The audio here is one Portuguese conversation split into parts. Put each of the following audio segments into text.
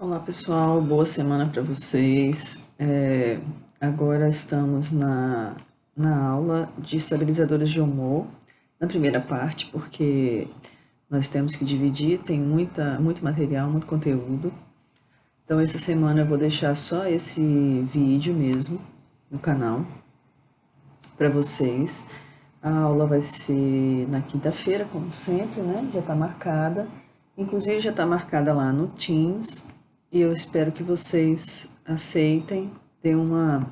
Olá pessoal, boa semana para vocês. Agora estamos na aula de estabilizadores de humor, na primeira parte, porque nós temos que dividir, tem muito material, muito conteúdo. Então essa semana eu vou deixar só esse vídeo mesmo no canal para vocês. A aula vai ser na quinta-feira, como sempre, né? Já está marcada. Inclusive já está marcada lá no Teams. E eu espero que vocês aceitem, dê uma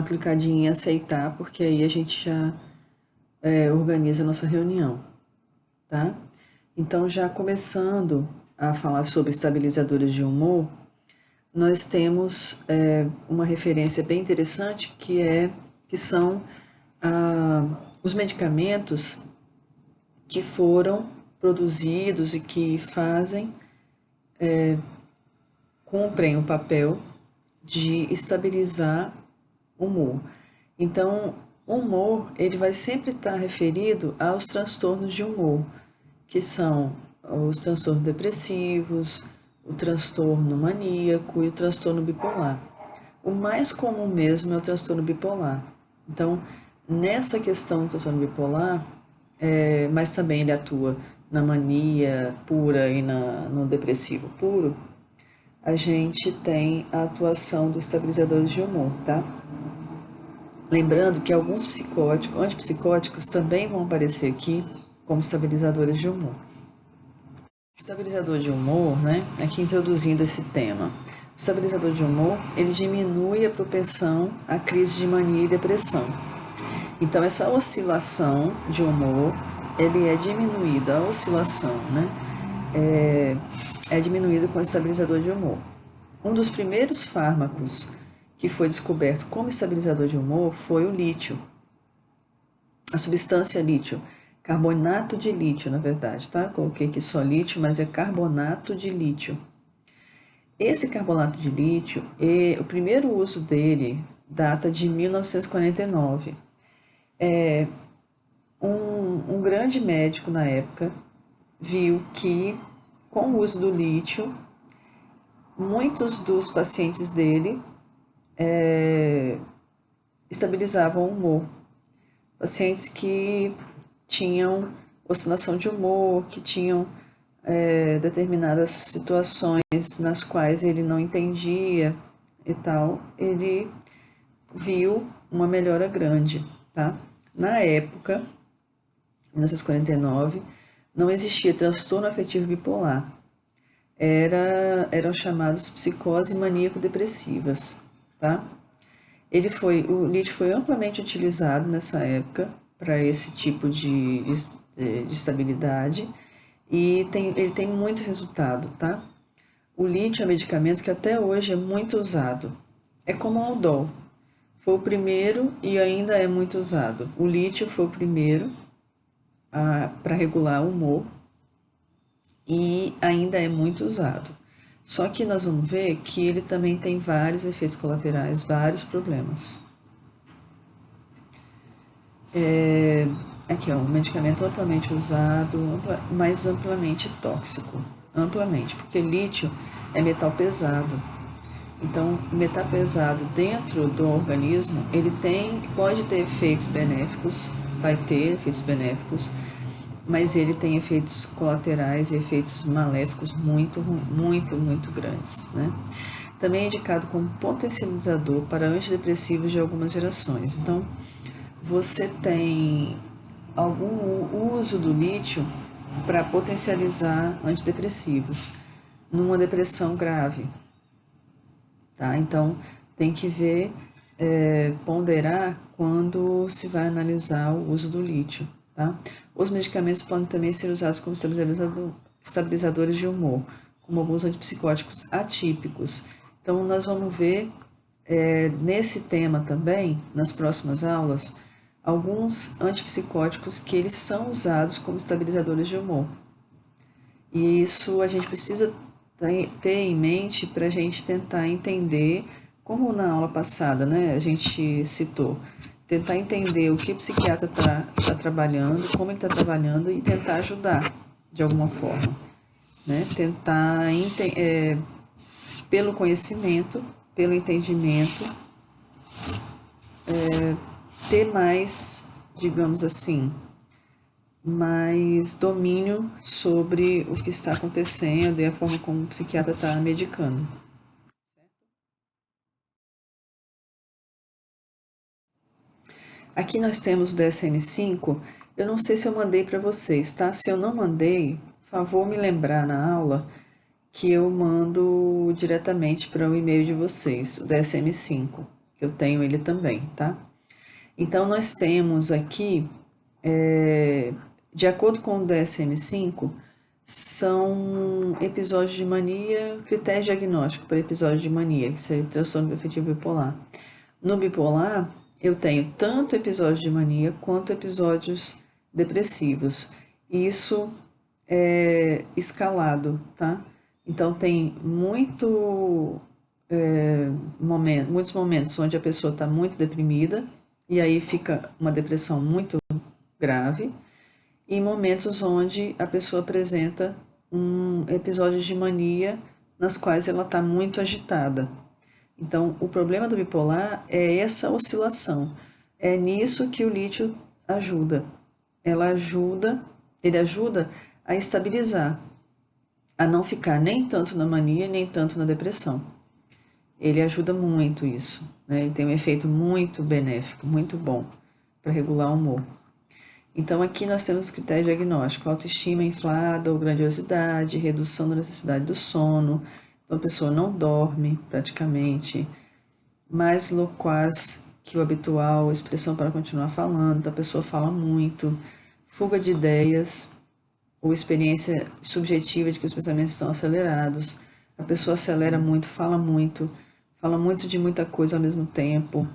clicadinha em aceitar, porque aí a gente já organiza a nossa reunião, tá? Então, já começando a falar sobre estabilizadores de humor, nós temos uma referência bem interessante que são os medicamentos que foram produzidos e que cumprem o papel de estabilizar o humor. Então, o humor ele vai sempre estar referido aos transtornos de humor, que são os transtornos depressivos, o transtorno maníaco e o transtorno bipolar. O mais comum mesmo é o transtorno bipolar. Então, nessa questão do transtorno bipolar, mas também ele atua na mania pura e no depressivo puro, a gente tem a atuação dos estabilizadores de humor, tá? Lembrando que alguns antipsicóticos também vão aparecer aqui como estabilizadores de humor. O estabilizador de humor, né? Aqui introduzindo esse tema. O estabilizador de humor, ele diminui a propensão à crise de mania e depressão. Então, essa oscilação de humor, ele é diminuída, a oscilação, né? É diminuída com o estabilizador de humor. Um dos primeiros fármacos que foi descoberto como estabilizador de humor foi o lítio. A substância lítio, carbonato de lítio, na verdade, tá? Coloquei aqui só lítio, mas é carbonato de lítio. Esse carbonato de lítio, o primeiro uso dele data de 1949. Um grande médico na época viu que, com o uso do lítio, muitos dos pacientes dele estabilizavam o humor. Pacientes que tinham oscilação de humor, que tinham determinadas situações nas quais ele não entendia e tal, ele viu uma melhora grande, tá? Na época, 1949, não existia transtorno afetivo bipolar. Eram chamados psicose maníaco-depressivas, tá? O lítio foi amplamente utilizado nessa época para esse tipo de estabilidade e ele tem muito resultado, tá? O lítio é um medicamento que até hoje é muito usado. É como o Aldol. Foi o primeiro e ainda é muito usado. O lítio foi o primeiro para regular o humor e ainda é muito usado. Só que nós vamos ver que ele também tem vários efeitos colaterais, vários problemas. Aqui, ó, um medicamento amplamente usado, mas amplamente tóxico. Amplamente, porque lítio é metal pesado. Então, metal pesado dentro do organismo, pode ter efeitos benéficos, vai ter efeitos benéficos, mas ele tem efeitos colaterais e efeitos maléficos muito, muito, muito grandes, né? Também é indicado como potencializador para antidepressivos de algumas gerações. Então, você tem algum uso do lítio para potencializar antidepressivos numa depressão grave, tá? Então, tem que ver, ponderar quando se vai analisar o uso do lítio, tá? Os medicamentos podem também ser usados como estabilizadores de humor, como alguns antipsicóticos atípicos. Então, nós vamos ver nesse tema também, nas próximas aulas, alguns antipsicóticos que eles são usados como estabilizadores de humor. E isso a gente precisa ter em mente para a gente tentar entender, como na aula passada, né, a gente citou, tentar entender o que o psiquiatra está trabalhando, como ele está trabalhando e tentar ajudar de alguma forma, né? Tentar pelo conhecimento, pelo entendimento, ter mais, digamos assim, mais domínio sobre o que está acontecendo e a forma como o psiquiatra está medicando. Aqui nós temos o DSM-5. Eu não sei se eu mandei para vocês, tá? Se eu não mandei, favor me lembrar na aula que eu mando diretamente para o e-mail de vocês, o DSM-5, que eu tenho ele também, tá? Então, nós temos aqui, de acordo com o DSM-5, são episódios de mania, critério diagnóstico para episódio de mania, que seria transtorno afetivo bipolar. No bipolar, eu tenho tanto episódios de mania quanto episódios depressivos. Isso é escalado, tá? Então, tem muitos momentos onde a pessoa está muito deprimida, e aí fica uma depressão muito grave, e momentos onde a pessoa apresenta episódios de mania nas quais ela está muito agitada. Então, o problema do bipolar é essa oscilação. É nisso que o lítio ajuda. Ele ajuda a estabilizar, a não ficar nem tanto na mania, nem tanto na depressão. Ele ajuda muito isso, né? Ele tem um efeito muito benéfico, muito bom para regular o humor. Então, aqui nós temos critério diagnóstico: autoestima inflada ou grandiosidade, redução da necessidade do sono. Então, a pessoa não dorme praticamente, mais loquaz que o habitual, expressão para continuar falando, então a pessoa fala muito, fuga de ideias ou experiência subjetiva de que os pensamentos estão acelerados. A pessoa acelera muito, fala muito de muita coisa ao mesmo tempo.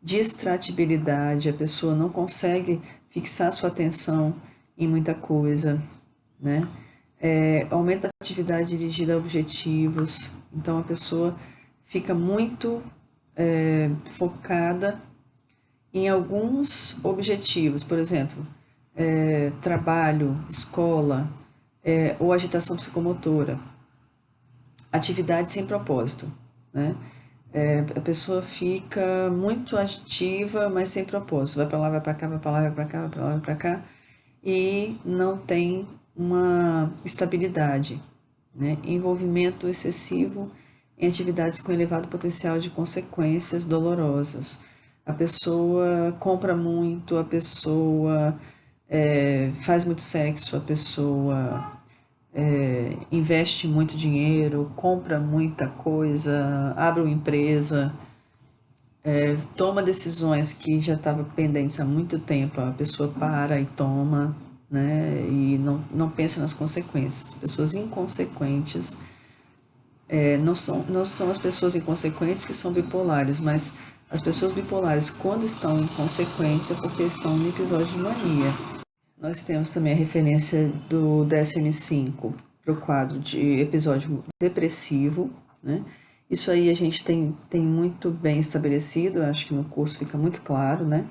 Distratibilidade, a pessoa não consegue fixar sua atenção em muita coisa, né? Aumenta a atividade dirigida a objetivos, então a pessoa fica muito focada em alguns objetivos, por exemplo, trabalho, escola, ou agitação psicomotora, atividade sem propósito, né? A pessoa fica muito ativa, mas sem propósito. Vai para lá, vai para cá, vai para lá, vai para cá, vai para lá, vai para cá. E não tem uma estabilidade, né? Envolvimento excessivo em atividades com elevado potencial de consequências dolorosas. A pessoa compra muito, a pessoa faz muito sexo, a pessoa investe muito dinheiro, compra muita coisa, abre uma empresa, toma decisões que já estavam pendentes há muito tempo, a pessoa para e toma, né, e não pensa nas consequências. Pessoas inconsequentes, não são as pessoas inconsequentes que são bipolares, mas as pessoas bipolares, quando estão inconsequentes, é porque estão em episódio de mania. Nós temos também a referência do DSM-5 para o quadro de episódio depressivo, né? Isso aí a gente tem muito bem estabelecido, acho que no curso fica muito claro, né?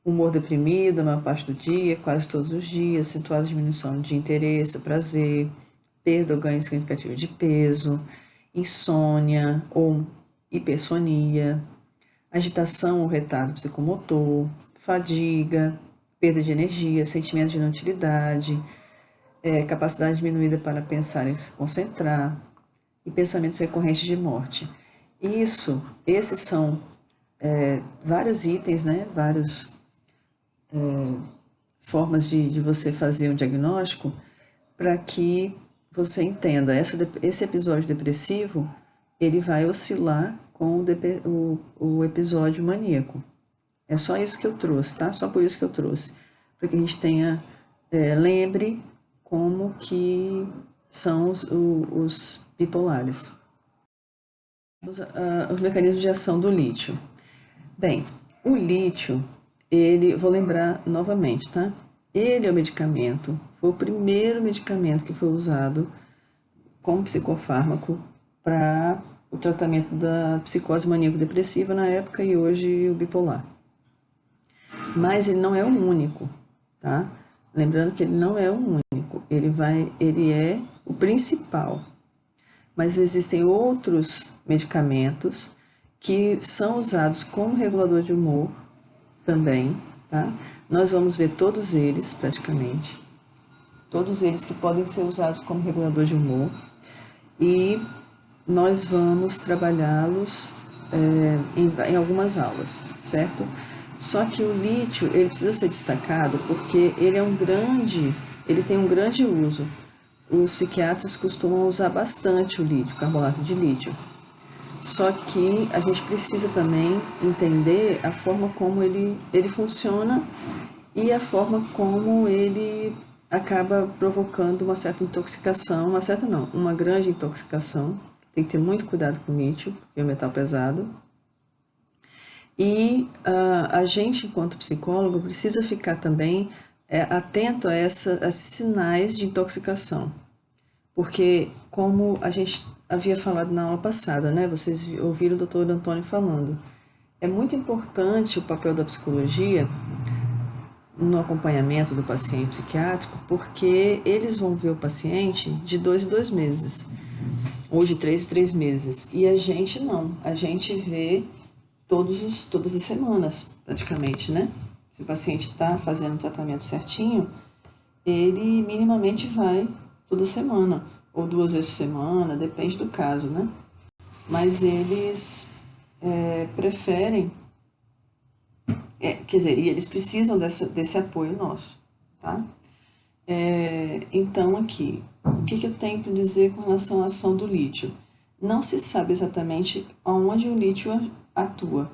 Humor deprimido a maior parte do dia, quase todos os dias, acentuada diminuição de interesse, prazer, perda ou ganho significativo de peso, insônia ou hipersonia, agitação ou retardo psicomotor, fadiga, perda de energia, sentimento de inutilidade, capacidade diminuída para pensar e se concentrar, e pensamentos recorrentes de morte. Esses são vários itens, né? Várias formas de você fazer um diagnóstico para que você entenda. Esse episódio depressivo, ele vai oscilar com o episódio maníaco. É só isso que eu trouxe, tá? Só por isso que eu trouxe. Para que a gente lembre como que são os bipolares. Os mecanismos de ação do lítio. Bem, o lítio, vou lembrar novamente, tá? Ele é o medicamento, foi o primeiro medicamento que foi usado como psicofármaco para o tratamento da psicose maníaco-depressiva na época e hoje o bipolar. Mas ele não é o único, tá? Lembrando que ele não é o único, ele é o principal. mas existem outros medicamentos que são usados como regulador de humor também, tá? Nós vamos ver todos eles, praticamente, todos eles que podem ser usados como regulador de humor, e nós vamos trabalhá-los em algumas aulas, certo? Só que o lítio, ele precisa ser destacado porque ele tem um grande uso. Os psiquiatras costumam usar bastante o lítio, carbonato de lítio. Só que a gente precisa também entender a forma como ele funciona e a forma como ele acaba provocando uma certa intoxicação, uma certa não, uma grande intoxicação. Tem que ter muito cuidado com o lítio, porque é um metal pesado. E a gente, enquanto psicólogo, precisa ficar também atento a esses sinais de intoxicação. Porque, como a gente havia falado na aula passada, né? Vocês ouviram o doutor Antônio falando, é muito importante o papel da psicologia no acompanhamento do paciente psiquiátrico, porque eles vão ver o paciente de 2 em 2 meses, ou de 3 em 3 meses, e a gente não, a gente vê todas as semanas, praticamente, né? Se o paciente está fazendo o tratamento certinho, ele minimamente vai toda semana, ou 2 vezes por semana, depende do caso, né? Mas eles preferem, quer dizer, e eles precisam desse apoio nosso, tá? Então, aqui, o que eu tenho para dizer com relação à ação do lítio? Não se sabe exatamente onde o lítio atua.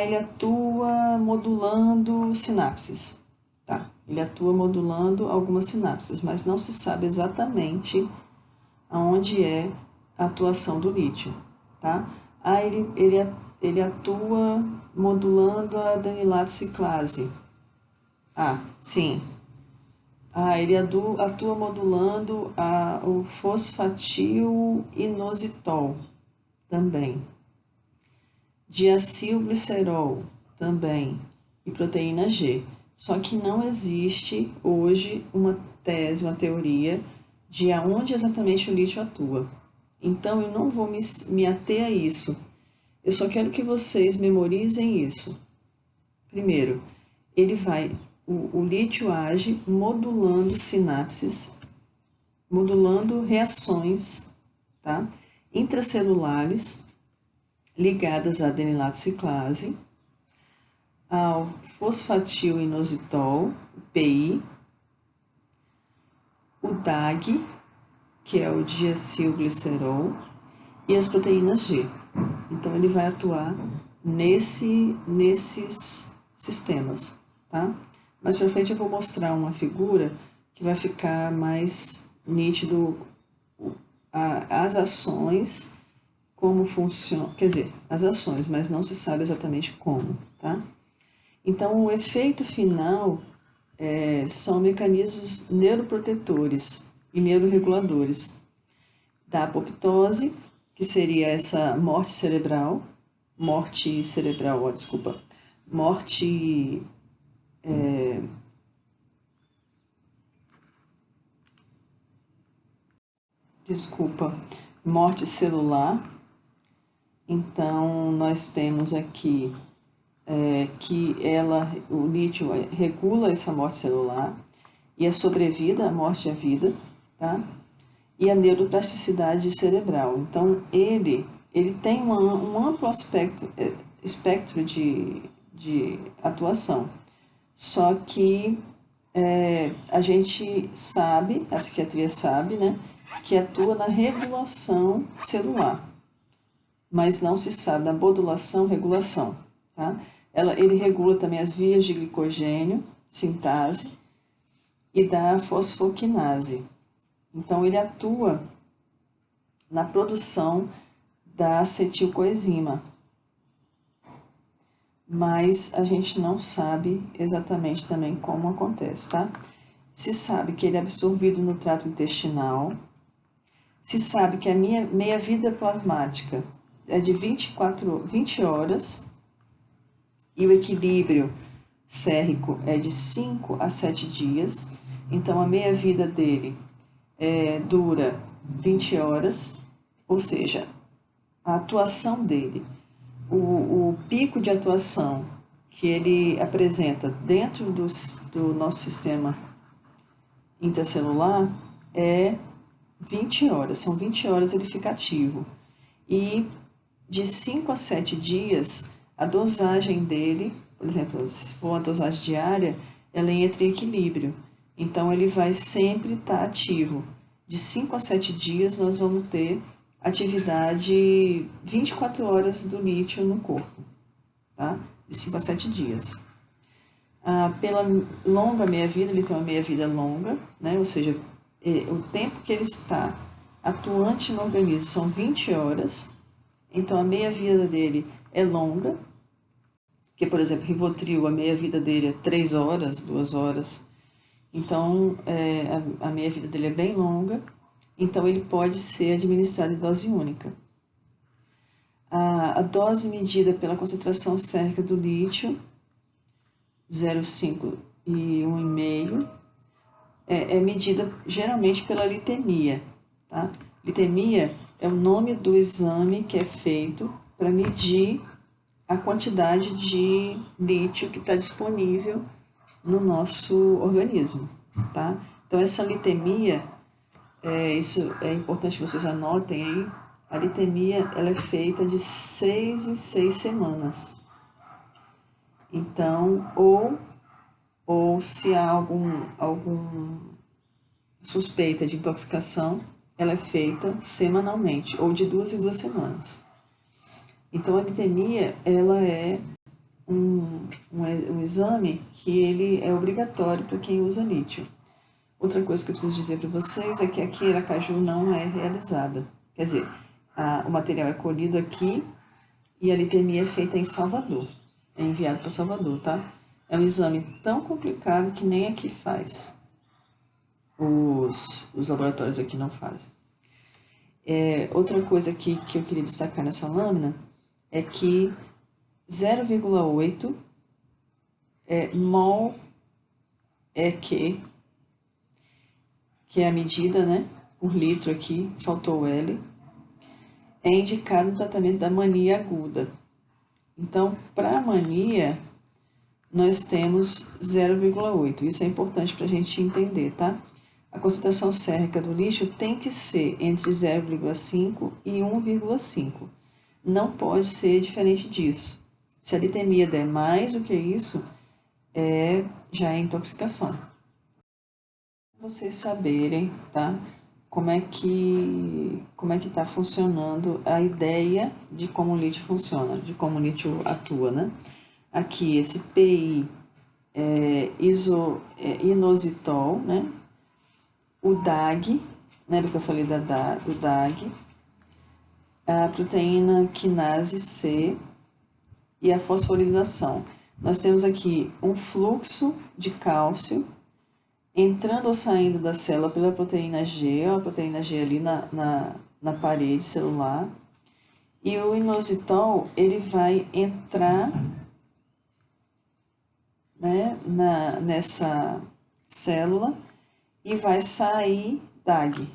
Ele atua modulando sinapses, tá? Ele atua modulando algumas sinapses, mas não se sabe exatamente aonde é a atuação do lítio, tá? Ele atua modulando a adenilato ciclase. Sim. Ele atua modulando o fosfatil inositol também. Diacilglicerol também. E proteína G. Só que não existe hoje uma tese, uma teoria de aonde exatamente o lítio atua. Então eu não vou me ater a isso. Eu só quero que vocês memorizem isso. Primeiro, o lítio age modulando sinapses, modulando reações, tá? Intracelulares ligadas à adenilato ciclase, ao fosfatil inositol, PI, o DAG, que é o diacilglicerol, e as proteínas G. Então, ele vai atuar nesses sistemas, tá? Mais pra frente eu vou mostrar uma figura que vai ficar mais nítido as ações, como funciona, quer dizer, as ações, mas não se sabe exatamente como, tá? Então, o efeito final são mecanismos neuroprotetores e neuroreguladores da apoptose, que seria essa morte cerebral, morte celular. Então, nós temos aqui que o lítio regula essa morte celular e a sobrevida, a morte e a vida, tá? E a neuroplasticidade cerebral. Então, ele tem um amplo espectro de atuação. Só que a gente sabe, a psiquiatria sabe, né, que atua na regulação celular, mas não se sabe da modulação, regulação, tá? Ele regula também as vias de glicogênio, sintase, e da fosfoquinase. Então, ele atua na produção da acetilcoenzima, mas a gente não sabe exatamente também como acontece, tá? Se sabe que ele é absorvido no trato intestinal, se sabe que a meia-vida plasmática é de 20 horas e o equilíbrio sérrico é de 5 a 7 dias, então a meia-vida dele dura 20 horas ou seja, a atuação dele, o pico de atuação que ele apresenta dentro do nosso sistema intracelular é 20 horas, são 20 horas ele fica ativo. E de 5 a 7 dias, a dosagem dele, por exemplo, se for uma dosagem diária, ela entra em equilíbrio. Então, ele vai sempre estar ativo. De 5 a 7 dias, nós vamos ter atividade 24 horas do lítio no corpo, tá? De 5 a 7 dias. Pela longa meia-vida, ele tem uma meia-vida longa, né? Ou seja, o tempo que ele está atuante no organismo são 20 horas, então a meia-vida dele é longa, porque, por exemplo, Rivotril, a meia-vida dele é 3 horas, 2 horas, então a meia-vida dele é bem longa, então ele pode ser administrado em dose única. A dose medida pela concentração sérica do lítio, 0,5 e 1,5, é medida geralmente pela litemia, tá? Litemia é o nome do exame que é feito para medir a quantidade de lítio que está disponível no nosso organismo, tá? Então, essa litemia, isso é importante que vocês anotem aí, a litemia ela é feita de 6 em 6 semanas. Então, ou se há algum suspeita de intoxicação, ela é feita semanalmente, ou de 2 em 2 semanas. Então, a litemia, ela é um exame que ele é obrigatório para quem usa lítio. Outra coisa que eu preciso dizer para vocês é que aqui em Aracaju não é realizada. Quer dizer, o material é colhido aqui e a litemia é feita em Salvador. É enviado para Salvador, tá? É um exame tão complicado que nem aqui faz. Os laboratórios aqui não fazem. Outra coisa que eu queria destacar nessa lâmina é que 0,8 mol EQ, que é a medida, né, por litro aqui, faltou o L, é indicado no tratamento da mania aguda. Então, para a mania, nós temos 0,8. Isso é importante para a gente entender, tá? A concentração sérica do lítio tem que ser entre 0,5 e 1,5. Não pode ser diferente disso. Se a litemia der mais do que isso, já é intoxicação. Vocês saberem, tá? Como é que está funcionando a ideia de como o lítio funciona, de como o lítio atua, né? Aqui, esse PI inositol, né? O DAG, lembra que eu falei do DAG? A proteína quinase C e a fosforilação. Nós temos aqui um fluxo de cálcio entrando ou saindo da célula pela proteína G, ó, a proteína G ali na parede celular. E o inositol, ele vai entrar, né, nessa célula e vai sair DAG.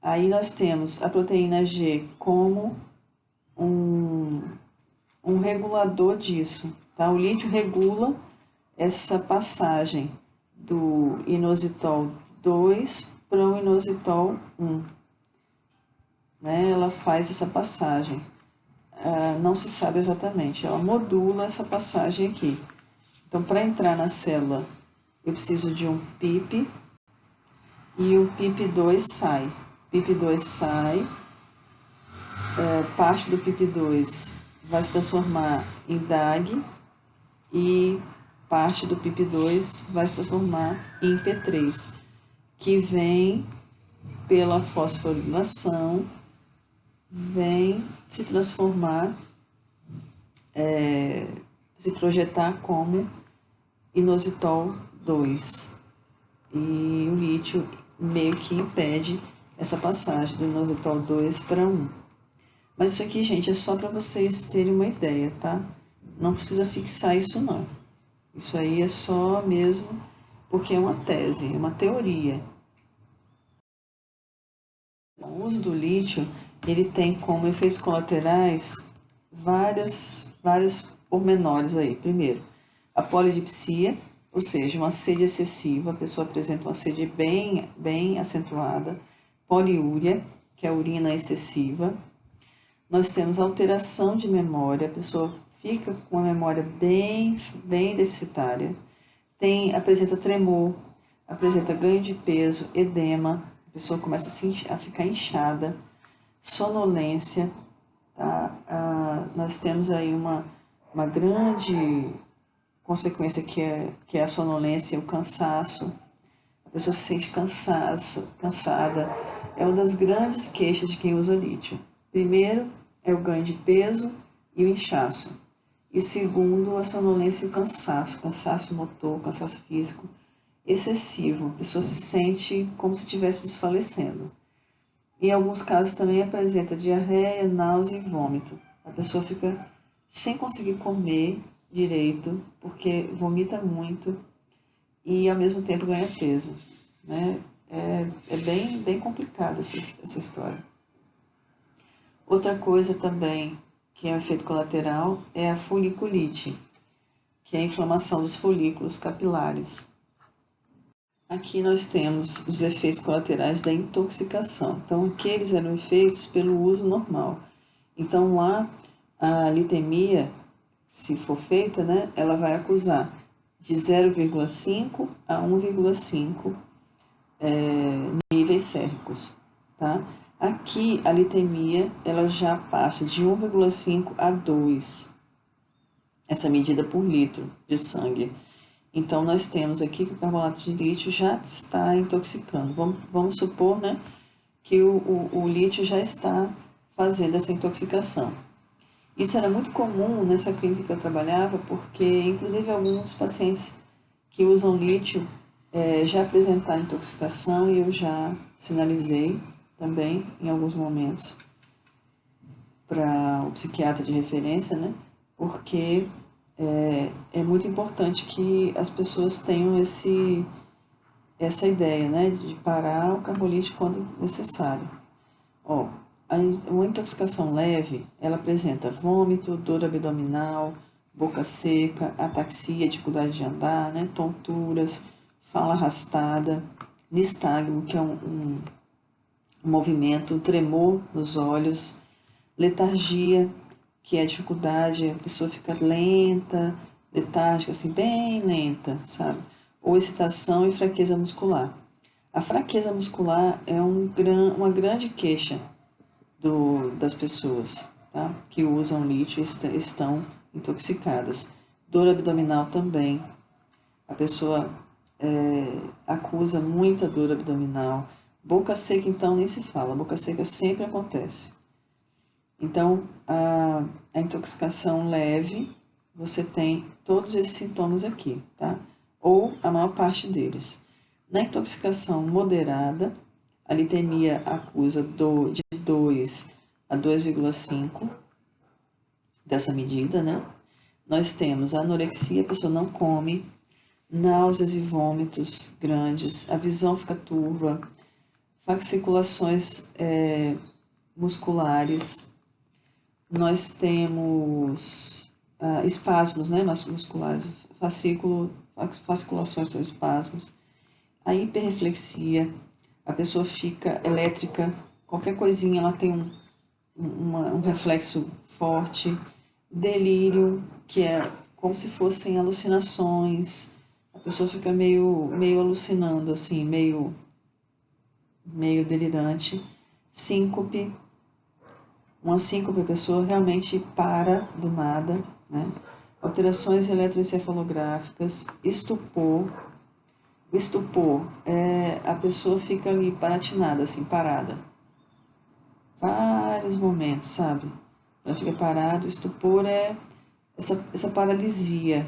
Aí nós temos a proteína G como um regulador disso, tá? O lítio regula essa passagem do inositol 2 para o inositol 1. Né? Ela faz essa passagem. Não se sabe exatamente, ela modula essa passagem aqui. Então, para entrar na célula, eu preciso de um PIP e o PIP2 sai. PIP2 sai, parte do PIP2 vai se transformar em DAG e parte do PIP2 vai se transformar em P3, que vem pela fosforilação, vem se transformar, se projetar como inositol 2. E o lítio meio que impede essa passagem do inositol 2 para 1. Mas isso aqui, gente, é só para vocês terem uma ideia, tá? Não precisa fixar isso, não. Isso aí é só mesmo porque é uma tese, é uma teoria. o uso do lítio, ele tem como efeitos colaterais vários pormenores aí. Primeiro, a polidipsia, ou seja, uma sede excessiva, a pessoa apresenta uma sede bem acentuada. Poliúria, que é a urina excessiva. Nós temos alteração de memória, a pessoa fica com a memória bem deficitária. Apresenta tremor, apresenta ganho de peso, edema, a pessoa começa a ficar inchada, sonolência, tá? Nós temos aí uma grande consequência que é a sonolência e o cansaço. A pessoa se sente cansada. É uma das grandes queixas de quem usa lítio. Primeiro é o ganho de peso e o inchaço. E segundo, a sonolência e o cansaço motor, cansaço físico excessivo. A pessoa se sente como se estivesse desfalecendo. Em alguns casos também apresenta diarreia, náusea e vômito. A pessoa fica sem conseguir comer direito, porque vomita muito e ao mesmo tempo ganha peso, né? É bem complicado essa história. Outra coisa também que é um efeito colateral é a foliculite, que é a inflamação dos folículos capilares. Aqui nós temos os efeitos colaterais da intoxicação. Então, aqueles eram efeitos pelo uso normal. Então, lá, a litemia, se for feita, né, ela vai acusar de 0,5 a 1,5 níveis séricos, tá? Aqui, a litemia, ela já passa de 1,5 a 2, essa medida por litro de sangue. Então, nós temos aqui que o carbonato de lítio já está intoxicando. Vamos supor, né, que o lítio já está fazendo essa intoxicação. Isso era muito comum nessa clínica que eu trabalhava, porque, inclusive, alguns pacientes que usam lítio já apresentaram intoxicação e eu já sinalizei também, em alguns momentos, para o psiquiatra de referência, né, porque é muito importante que as pessoas tenham essa ideia, né, de parar o carbolítio quando necessário. Uma intoxicação leve, ela apresenta vômito, dor abdominal, boca seca, ataxia, dificuldade de andar, né, tonturas, fala arrastada, nistagmo, que é um movimento, um tremor nos olhos, letargia, que é a dificuldade, a pessoa fica lenta, letárgica, assim, bem lenta, sabe? Ou excitação e fraqueza muscular. A fraqueza muscular é uma grande queixa das pessoas, tá? Que usam lítio e estão intoxicadas. Dor abdominal também. A pessoa acusa muita dor abdominal. Boca seca, então, nem se fala. Boca seca sempre acontece. Então, a intoxicação leve, você tem todos esses sintomas aqui, tá? Ou a maior parte deles. Na intoxicação moderada, a litemia acusa de 2 a 2,5 dessa medida, né? Nós temos a anorexia, a pessoa não come, náuseas e vômitos grandes, a visão fica turva, fasciculações musculares. Nós temos espasmos, né, musculares, fasciculações são espasmos, a hiperreflexia, a pessoa fica elétrica, qualquer coisinha ela tem um reflexo forte, delírio, que é como se fossem alucinações, a pessoa fica meio alucinando, assim, meio delirante, síncope. Uma síncope, a pessoa realmente para do nada, né? Alterações eletroencefalográficas, estupor. O estupor a pessoa fica ali paratinada, assim, parada. Vários momentos, sabe? Ela fica parada. O estupor é essa paralisia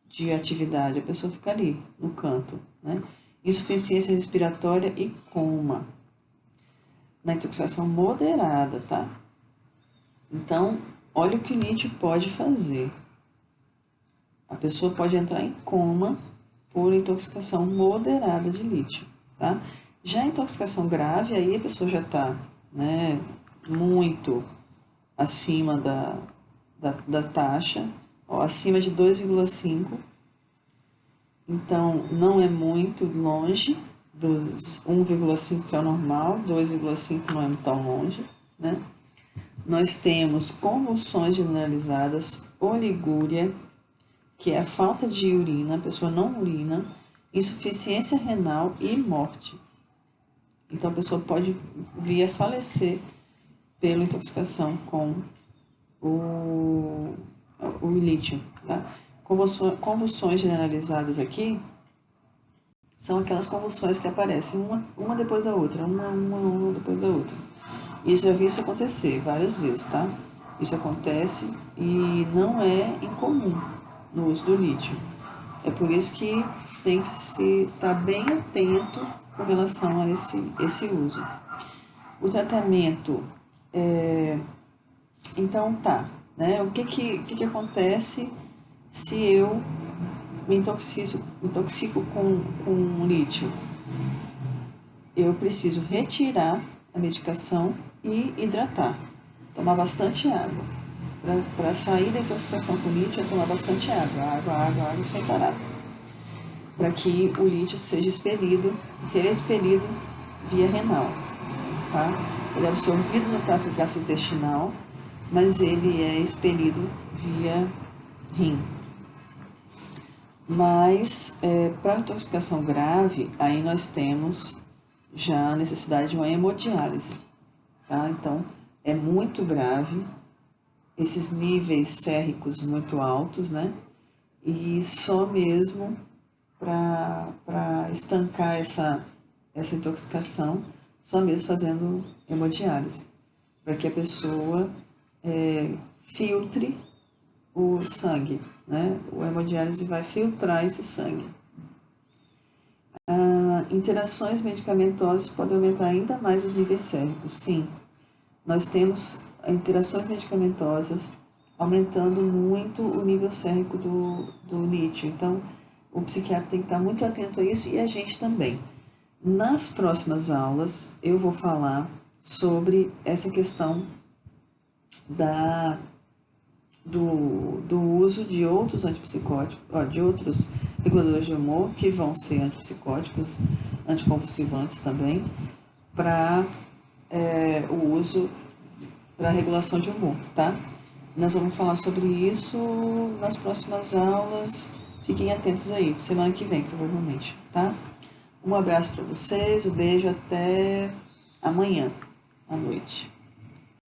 de atividade. A pessoa fica ali, no canto, né? Insuficiência respiratória e coma. Na intoxicação moderada, tá? Então, olha o que o lítio pode fazer. A pessoa pode entrar em coma por intoxicação moderada de lítio, tá? Já a intoxicação grave, aí a pessoa já está né, muito acima da taxa, ó, acima de 2,5, então não é muito longe dos 1,5 que é o normal, 2,5 não é tão longe, né? Nós temos convulsões generalizadas, oligúria, que é a falta de urina, a pessoa não urina, insuficiência renal e morte. Então a pessoa pode vir a falecer pela intoxicação com o lítio. Tá? Convulsões generalizadas aqui são aquelas convulsões que aparecem uma depois da outra, uma depois da outra. E já vi isso acontecer várias vezes, tá? Isso acontece e não é incomum no uso do lítio. É por isso que tem que se estar bem atento com relação a esse uso. O tratamento, então tá, né? O que acontece se eu me intoxico com lítio? Eu preciso retirar a medicação e hidratar. Tomar bastante água. Para sair da intoxicação com lítio, é tomar bastante água sem parar. Para que o lítio seja expelido, que ele é expelido via renal. Tá? Ele é absorvido no trato gastrointestinal, mas ele é expelido via rim. Mas, para intoxicação grave, aí nós temos já a necessidade de uma hemodiálise. Tá? Então, é muito grave, esses níveis sérricos muito altos, né? E só mesmo para estancar essa intoxicação, só mesmo fazendo hemodiálise, para que a pessoa filtre o sangue, né? O hemodiálise vai filtrar esse sangue. Interações medicamentosas podem aumentar ainda mais os níveis séricos, sim. Nós temos interações medicamentosas aumentando muito o nível sérrico do lítio. Então, o psiquiatra tem que estar muito atento a isso e a gente também. Nas próximas aulas, eu vou falar sobre essa questão do uso de outros antipsicóticos, de outros reguladores de humor, que vão ser antipsicóticos, anticonvulsivantes também, para o uso para regulação de humor, tá? Nós vamos falar sobre isso nas próximas aulas. Fiquem atentos aí, semana que vem, provavelmente, tá? Um abraço para vocês, um beijo, até amanhã à noite.